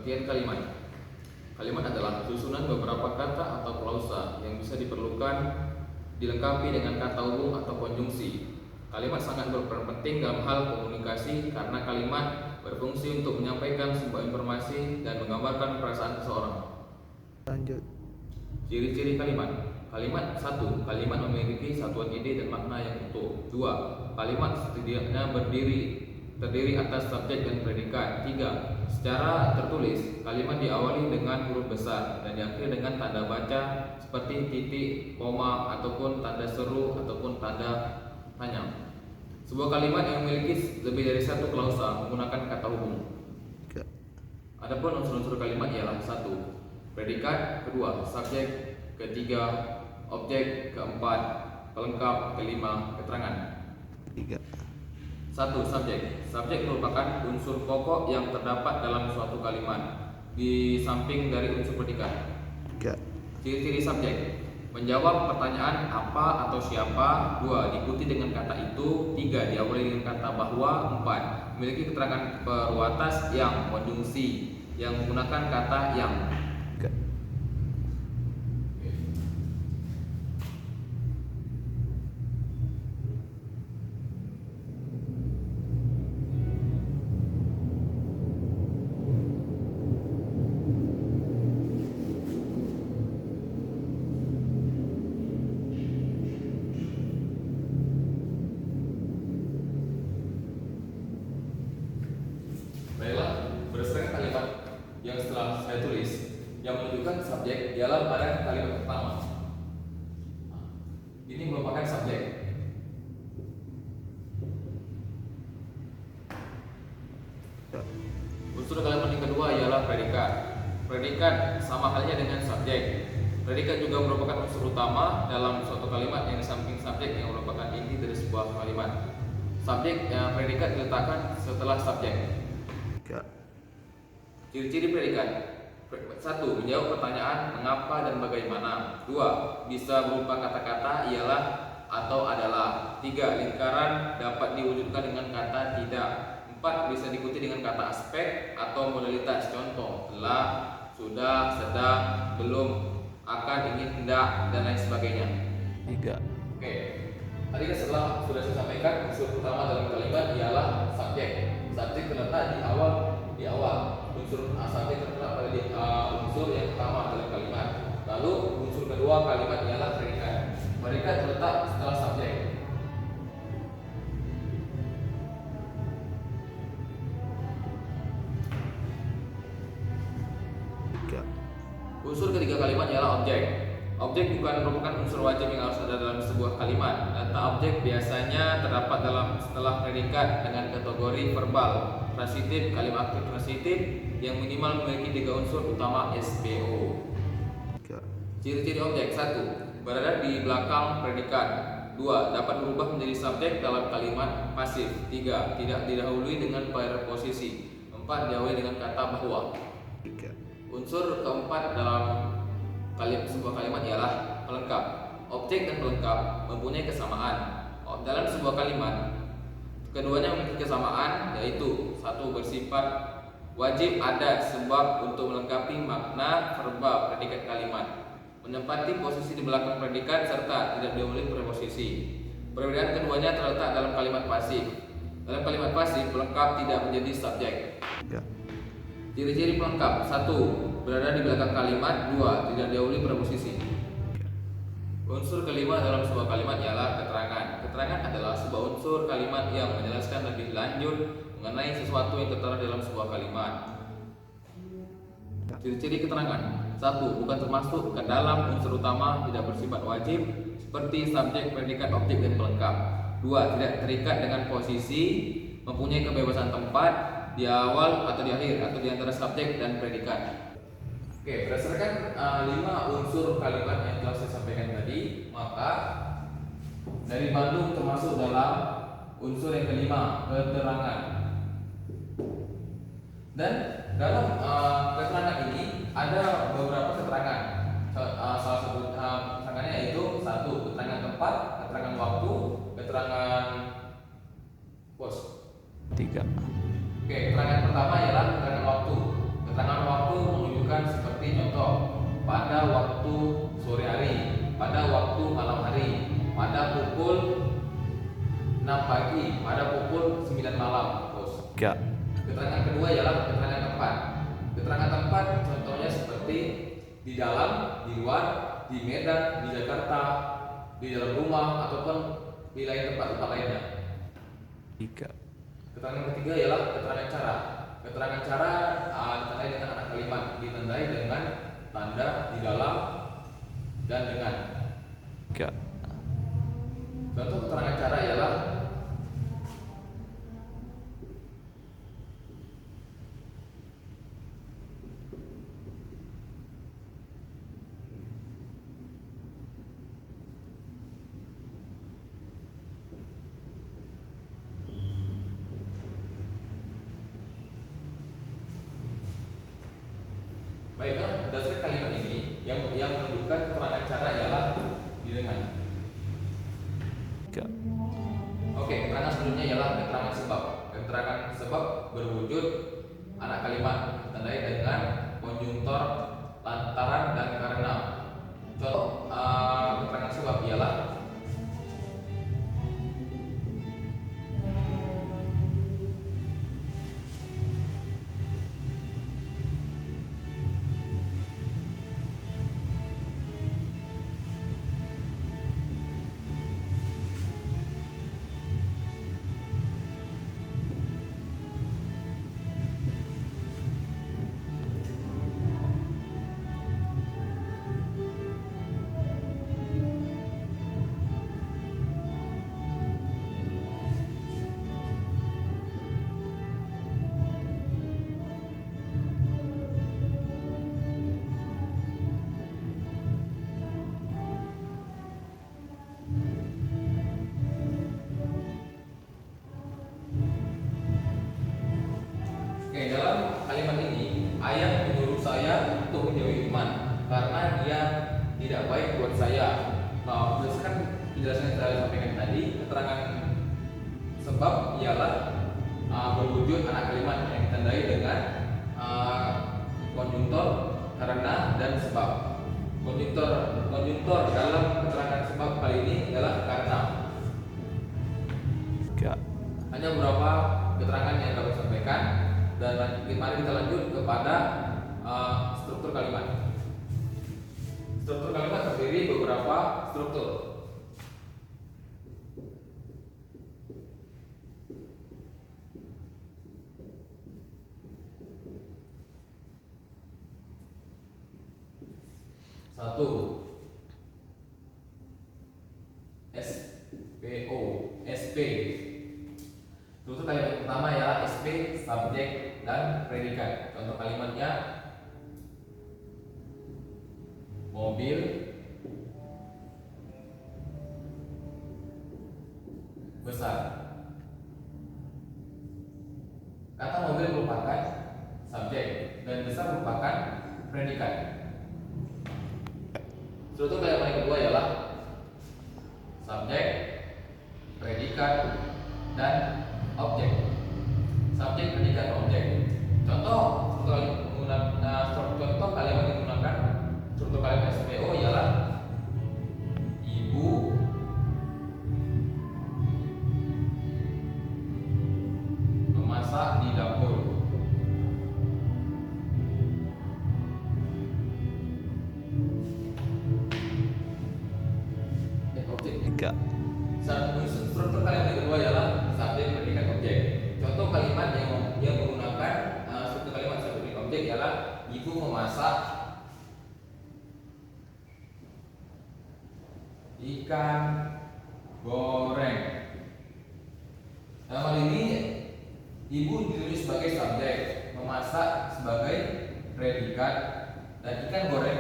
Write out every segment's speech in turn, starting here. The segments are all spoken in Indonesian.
Pengertian kalimat. Kalimat adalah susunan beberapa kata atau klausa yang bisa diperlukan dilengkapi dengan kata hubung atau konjungsi. Kalimat sangat berperan penting dalam hal komunikasi karena kalimat berfungsi untuk menyampaikan sebuah informasi dan menggambarkan perasaan seseorang. Lanjut. Ciri-ciri kalimat. Kalimat 1. Kalimat memiliki satuan ide dan makna yang utuh. 2. Kalimat setidaknya terdiri atas subjek dan predikat. 3. Secara tertulis, kalimat diawali dengan huruf besar dan diakhiri dengan tanda baca seperti titik, koma, ataupun tanda seru ataupun tanda tanya. Sebuah kalimat yang memiliki lebih dari satu klausa menggunakan kata hubung. Adapun unsur-unsur kalimat ialah 1. Predikat, 2. Subjek, 3. Objek, 4. Pelengkap, 5. Keterangan. 3. 1. Subjek. Subjek merupakan unsur pokok yang terdapat dalam suatu kalimat di samping dari unsur predikat. 3. Ciri-ciri subjek. Menjawab pertanyaan apa atau siapa. 2. Diikuti dengan kata itu. 3. Diawali dengan kata bahwa. 4. Memiliki keterangan peruatas yang konjungsi yang menggunakan kata yang. Baiklah, berdasarkan kalimat yang setelah saya tulis yang menunjukkan subjek ialah pada kalimat pertama. Ini merupakan subjek. Unsur kalimat yang kedua ialah predikat. Predikat sama halnya dengan subjek. Predikat juga merupakan unsur utama dalam suatu kalimat yang di samping subjek yang merupakan inti dari sebuah kalimat. Subjek predikat diletakkan setelah subjek. Ciri-ciri predikat. 1. Menjawab pertanyaan mengapa dan bagaimana. 2. Bisa berupa kata-kata ialah atau adalah. 3. Lingkaran dapat diwujudkan dengan kata tidak. 4. Bisa diikuti dengan kata aspek atau modalitas. Contoh telah, sudah, sedang, belum, akan, ingin, hendak, dan lain sebagainya. 3. Oke. Tadi setelah sudah saya sampaikan unsur utama dalam kalimat ialah subjek. Subjek terletak di awal. Unsur subjek terletak pada unsur yang pertama dalam kalimat. Lalu unsur kedua kalimat ialah predikat. Predikat terletak setelah subjek. Unsur ketiga kalimat ialah objek. Objek bukan merupakan unsur wajib yang harus ada dalam sebuah kalimat. Kata objek biasanya terdapat setelah predikat dengan kategori verbal, transitif, kalimat aktif transitif yang minimal memiliki 3 unsur utama SPO. Ciri-ciri objek. 1. Berada di belakang predikat. 2. Dapat berubah menjadi subjek dalam kalimat pasif. 3. Tidak didahului dengan preposisi. 4. Didahului dengan kata bahwa. Unsur keempat dalam sebuah kalimat ialah pelengkap. Objek dan pelengkap mempunyai kesamaan. Dalam sebuah kalimat, keduanya memiliki kesamaan, yaitu 1. Bersifat wajib ada sebab untuk melengkapi makna verbal predikat kalimat, menempati posisi di belakang predikat serta tidak didahului preposisi. Perbedaan keduanya terletak dalam kalimat pasif. Dalam kalimat pasif, pelengkap tidak menjadi subjek. Ciri-ciri pelengkap. 1. Berada di belakang kalimat. 2. Tidak didahului preposisi. Unsur kelima dalam sebuah kalimat ialah keterangan. Keterangan adalah sebuah unsur kalimat yang menjelaskan lebih lanjut mengenai sesuatu yang tertera dalam sebuah kalimat. Ciri-ciri keterangan. 1. Bukan termasuk ke dalam unsur utama, tidak bersifat wajib seperti subjek, predikat, objek, dan pelengkap. 2. Tidak terikat dengan posisi, mempunyai kebebasan tempat di awal atau di akhir atau di antara subjek dan predikat. Oke, berdasarkan 5 unsur kalimat yang telah saya sampaikan tadi, maka dari Bandung termasuk dalam unsur yang kelima, keterangan. Dan dalam keterangan ini ada beberapa keterangan. Salah satu keterangannya yaitu 1. Keterangan tempat, keterangan waktu, keterangan pos. 3. Oke, keterangan pertama ialah keterangan waktu. Keterangan waktu waktu sore hari, pada waktu malam hari, pada pukul 6 pagi, pada pukul 9 malam, bos. 3. Keterangan kedua ialah keterangan tempat. Keterangan tempat contohnya seperti di dalam, di luar, di Medan, di Jakarta, di dalam rumah, ataupun di lain tempat-tempat lainnya. 3. Keterangan ketiga ialah keterangan cara. Keterangan cara ditandai dengan anak kalimat, ditandai dengan tanda di dalam dan dengan. 3. Contoh keterangan cara ialah baiklah, berdasarkan kalimat ini yang menunjukkan keterangan cara ialah di dengan. 3. Oke, keterangan selanjutnya ialah keterangan sebab. Keterangan sebab berwujud anak kalimat ditandai dengan konjungtor, lantaran, dan karena. Contoh keterangan sebab ialah dalam kalimat ini ayah menyuruh saya untuk menjauhi iman karena dia tidak baik buat saya. Nah, berdasarkan penjelasan yang saya sampaikan tadi, keterangan sebab ialah berwujud anak kalimat yang ditandai dengan konjungtor, karena, dan sebab. Konjungtor dalam keterangan sebab kali ini adalah karena. 3. Hanya beberapa keterangan yang kami sampaikan. Dan mari kita lanjut kepada struktur kalimat. Struktur kalimat terdiri beberapa struktur. Satu, SPO, SP. Struktur kalimat pertama ya SP, subjek, dan predikat. Contoh kalimatnya mobil besar. Kata mobil merupakan subjek dan besar merupakan predikat. Struktur kalimat yang kedua ialah subjek, predikat, dan objek. Subjek, predikat, objek. Contoh contoh kalimat yang menggunakan struktur kalimat SPO ialah ibu memasak di dapur. Objek. 3. Struktur kalimat yang kedua ialah subjek, predikat, objek. Contoh kalimat yang menggunakan struktur kalimat subjek, predikat, objek ialah ibu memasak ikan goreng. Dalam hal ini ibu ditulis sebagai subjek, memasak sebagai predikat, dan ikan goreng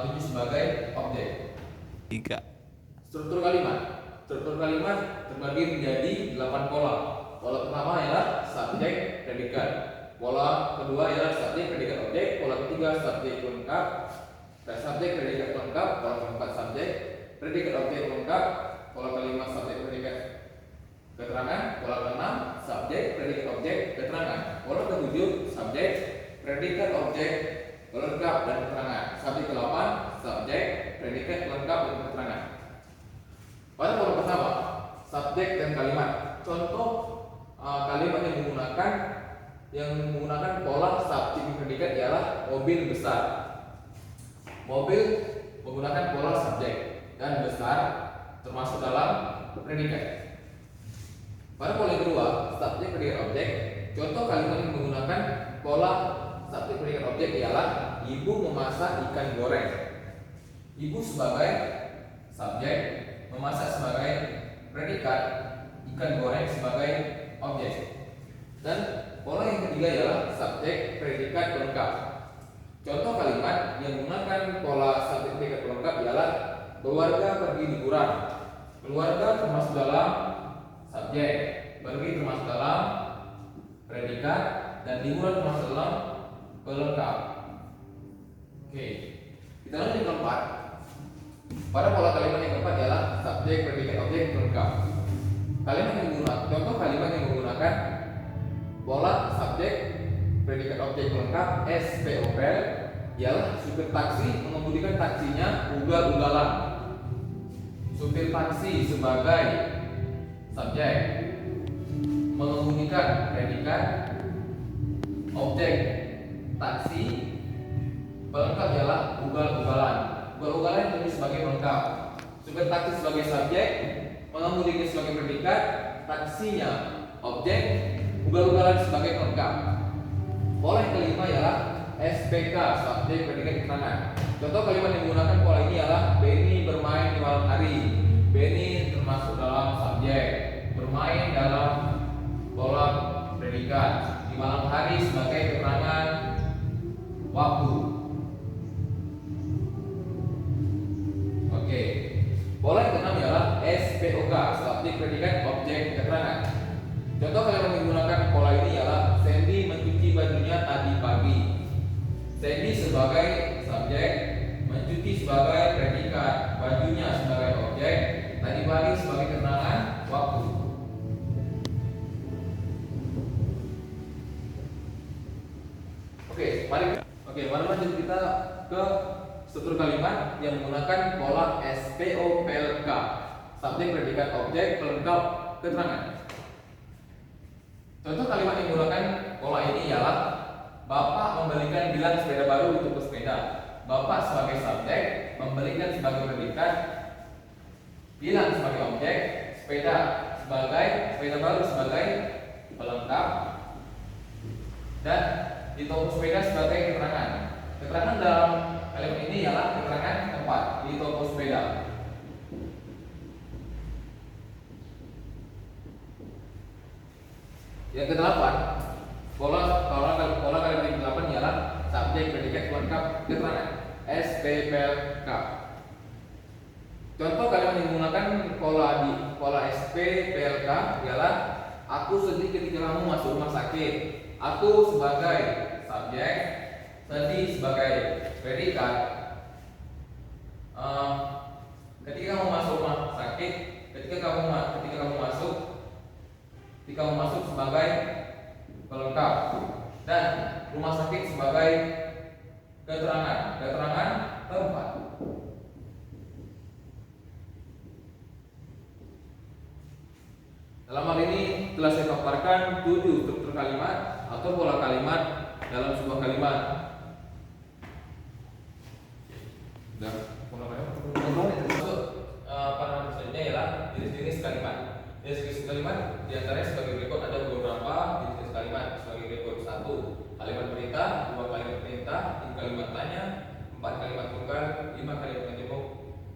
ditulis sebagai objek. 3. Struktur kalimat terbagi menjadi 8 pola. Pola pertama ialah subjek, predikat. Pola kedua ialah subjek, predikat, objek. Pola ketiga subjek lengkap, subjek, predikat lengkap. Pola keempat subjek, predikat, objek lengkap. Pola kelima subjek, predikat, keterangan. Pola keenam subjek, predikat, objek, keterangan. Pola ketujuh subjek, predikat, objek, pelengkap dan keterangan. Subjek ke-8, subjek, predikat, pelengkap dan keterangan. Pada pola pertama, subjek dan kalimat. Contoh kalimat yang menggunakan pola subjek predikat ialah mobil besar. Mobil menggunakan pola subjek dan besar termasuk dalam predikat. Pada pola yang kedua, subjek predikat objek. Contoh kalimat yang menggunakan pola subjek predikat objek ialah ibu memasak ikan goreng. Ibu sebagai subjek, memasak sebagai predikat, ikan goreng sebagai objek. Dan pola yang ketiga ialah subjek predikat pelengkap. Contoh kalimat yang menggunakan pola subjek predikat pelengkap ialah keluarga pergi liburan. Keluarga termasuk dalam subjek, pergi termasuk dalam predikat, dan liburan termasuk dalam pelengkap. Oke, kita lanjut yang keempat. Pada pola kalimat yang keempat ialah subjek predikat objek pelengkap. Contoh kalimat yang menggunakan pola subjek predikat objek pelengkap SPOPL ialah supir taksi mengemudikan taksinya ugal-ugalan. Supir taksi sebagai subjek, mengemudikan predikat, objek taksi, pelengkap ialah ugal-ugalan. Ugal-ugalan itu sebagai pelengkap. Supir taksi sebagai subjek, mengemudikan sebagai predikat, taksinya objek, ugal-ugalan sebagai pelengkap. Pola yang kelima ialah SPK, subjek predikat keterangan. Contoh kalimat yang menggunakan pola ini ialah Benny bermain di malam hari. Benny termasuk dalam subjek, bermain dalam pola predikat, di malam hari sebagai keterangan waktu. Oke. Pola yang keenam ialah SPOK, subjek predikat objek keterangan. Contoh kalimat yang menggunakan pola ini ialah Sandy mencuci bajunya tadi pagi. Sandy sebagai subjek, mencuci sebagai predikat, bajunya sebagai objek, tadi pagi sebagai keterangan waktu. Oke, mari lanjut kita ke struktur kalimat yang menggunakan pola SPOPLK, subjek predikat objek pelengkap keterangan. Contoh kalimat yang menggunakan pola ini ialah Bapak membelikan Dilan sepeda baru untuk bersepeda. Bapak sebagai subjek, membelikan sebagai predikat, Dilan sebagai objek, sepeda baru sebagai pelengkap, dan di toko sepeda sebagai keterangan. Keterangan dalam kalimat ini ialah keterangan tempat di toko sepeda. Yang kedelapan, pola kalimat yang kedelapan ialah subjek predikat pelengkap keterangan SPPLK. Contoh kalimat yang menggunakan pola SPPLK ialah aku sedih ketika kamu masuk rumah sakit. Aku sebagai subjek, sedih sebagai predikat. Ketika kamu masuk rumah sakit, ketika kamu masuk sebagai pelengkap, dan rumah sakit sebagai keterangan tempat. Dalam hal ini telah saya paparkan 7 struktur kalimat atau pola kalimat dalam sebuah kalimat. Dan pada selanjutnya ialah jenis-jenis kalimat. Jenis-jenis kalimat diantaranya sebagai berikut, ada beberapa jenis kalimat sebagai berikut: 1. Kalimat perintah, 2 kalimat perintah, 3 kalimat tanya, 4 kalimat tunggal, 5 kalimat menjemuk.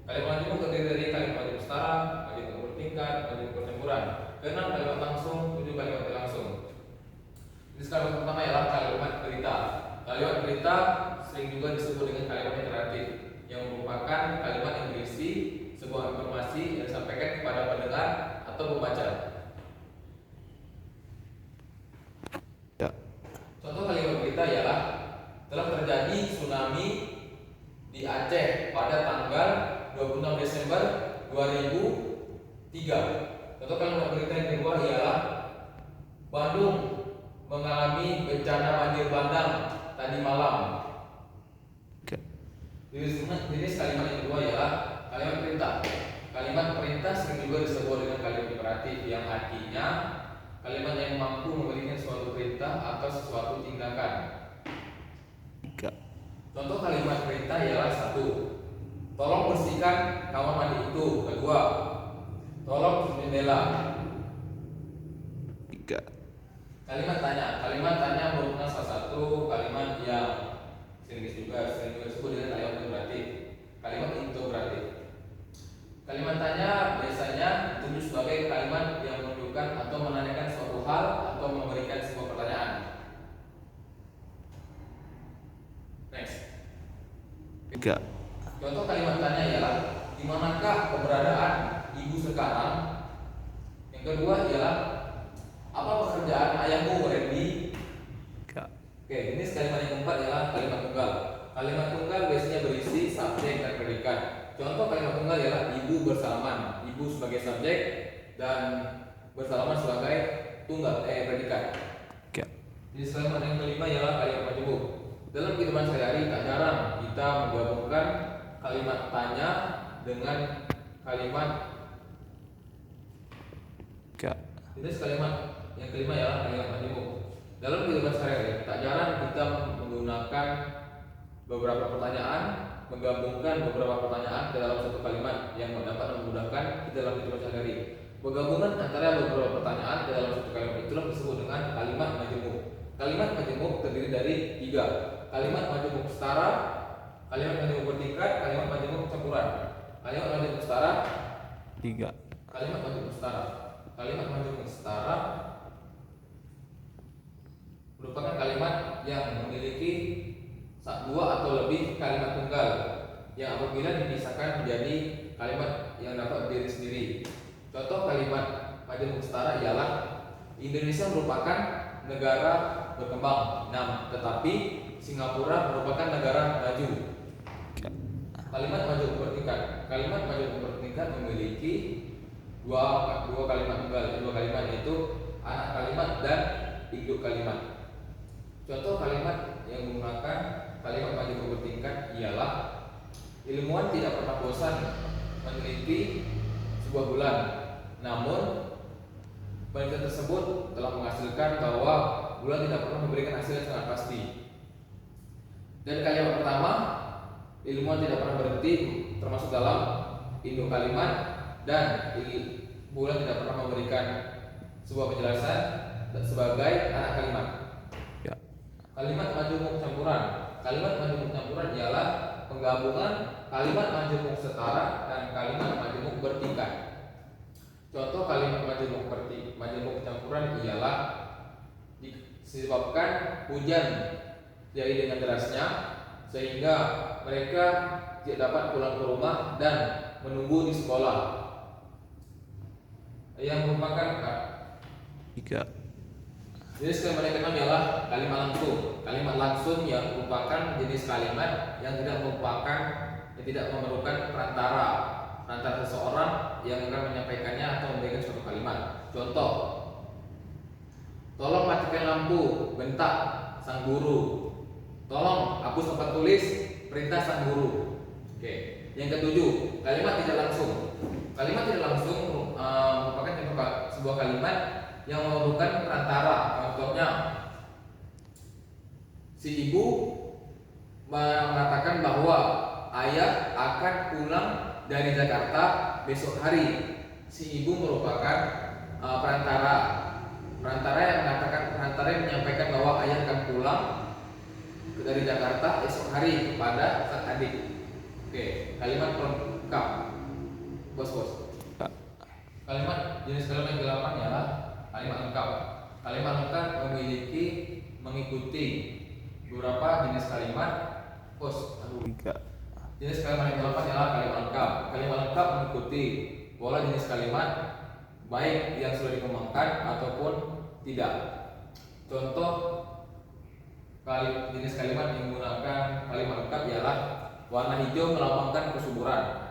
Kalimat menjemuk terdiri dari kalimat wajib setara, wajib bertingkat, wajib pertempuran. 6 kalimat langsung, 7 kalimat tidak langsung. Jenis kalimat pertama ialah kalimat perintah. Kalimat perintah sering juga disebut dengan kalimat interaktif, yang merupakan kalimat yang berisi sebuah informasi yang disampaikan kepada pendengar atau pembaca. Ya. Contoh kalimat berita ialah telah terjadi tsunami di Aceh pada tanggal 26 Desember 2003. Contoh kalimat berita yang kedua ialah Bandung mengalami bencana banjir bandang tadi malam. Jenis kalimat yang kedua ialah kalimat perintah. Kalimat perintah sering juga disebut dengan kalimat imperatif, yang artinya kalimat yang mampu memberikan suatu perintah atau sesuatu tindakan. 3, Contoh kalimat perintah ialah: 1. Tolong bersihkan kamar mandi itu. 2. Tolong tutup jendela. 3, Kalimat tanya. Kalimat tanya merupakan salah satu kalimat yang sering disebut dengan kalimat interrogatif. Kalimat interrogatif. Kalimat tanya biasanya dituju sebagai kalimat yang menunjukkan atau menanyakan suatu hal atau memberikan sebuah pertanyaan. Next. 3, Contoh kalimat tanya ialah: di manakah keberadaan ibu sekarang? Yang kedua ialah: apa pekerjaan ayahmu, Randy? 3, Oke, ini kalimat yang keempat ialah kalimat tunggal. Kalimat tunggal biasanya berisi subjek dan predikat. Contoh kalimat tunggal ialah: ibu bersalaman. Ibu sebagai subjek dan bersalaman sebagai predikat. 3, Jadi kalimat yang kelima ialah kalimat majemuk. Dalam kehidupan sehari-hari tak jarang kita menggabungkan kalimat tanya dengan kalimat. 3, Jenis kalimat yang kelima ialah kalimat majemuk. Dalam kehidupan sehari-hari tak jarang kita menggunakan beberapa pertanyaan, menggabungkan beberapa pertanyaan ke dalam satu kalimat yang dapat memudahkan kita dalam kehidupan sehari-hari. Penggabungan antara beberapa pertanyaan ke dalam satu kalimat itulah disebut dengan kalimat majemuk. Kalimat majemuk terdiri dari 3: kalimat majemuk setara, kalimat majemuk bertingkat, kalimat majemuk campuran. Kalimat majemuk setara. 3, Kalimat majemuk setara. Kalimat majemuk setara merupakan kalimat yang memiliki 2 atau lebih kalimat tunggal yang apabila dipisahkan menjadi kalimat yang dapat berdiri sendiri. Contoh kalimat majemuk setara ialah: Indonesia merupakan negara berkembang, tetapi Singapura merupakan negara maju. 3, Kalimat majemuk bertingkat. Kalimat majemuk bertingkat memiliki dua kalimat tunggal. Dua kalimat yaitu anak kalimat dan induk kalimat. Contoh kalimat yang menggunakan kalimat majemuk bertingkat ialah: ilmuwan tidak pernah bosan meneliti sebuah bulan, namun penelitian tersebut telah menghasilkan bahwa bulan tidak pernah memberikan hasil yang sangat pasti. Dan kalimat pertama, ilmuwan tidak pernah berhenti, termasuk dalam induk kalimat, dan bulan tidak pernah memberikan sebuah penjelasan sebagai anak kalimat. ya, Kalimat majemuk campuran. Kalimat majemuk campuran ialah penggabungan kalimat majemuk setara dan kalimat majemuk bertingkat. Contoh kalimat majemuk campuran ialah: disebabkan hujan jadi dengan derasnya sehingga mereka tidak dapat pulang ke rumah dan menunggu di sekolah. Yang merupakan 3, jenis kalimat yang keenam ialah kalimat langsung. Kalimat langsung yang merupakan jenis kalimat yang tidak memerlukan perantara seseorang yang akan menyampaikannya atau memberikan suatu kalimat. Contoh: tolong matikan lampu, bentak sang guru. Tolong hapus tempat tulis, perintah sang guru. Oke. Yang ketujuh, kalimat tidak langsung. Kalimat tidak langsung merupakan sebuah kalimat yang memerlukan perantara. Contohnya: si ibu mengatakan bahwa ayah akan pulang dari Jakarta besok hari. Si ibu merupakan perantara yang menyampaikan bahwa ayah akan pulang dari Jakarta esok hari kepada sang adik. Oke, kalimat pelengkap. Bos. Kalimat jenis kalimat yang ke-8 ialah kalimat lengkap. Kalimat lengkap mengikuti beberapa jenis kalimat. 3, Jenis kalimat yang ke-8 ialah kalimat lengkap. Kalimat lengkap mengikuti pola jenis kalimat baik yang sudah dikembangkan ataupun tidak. Contoh jenis kalimat yang menggunakan kalimat lengkap ialah: warna hijau melambangkan kesuburan.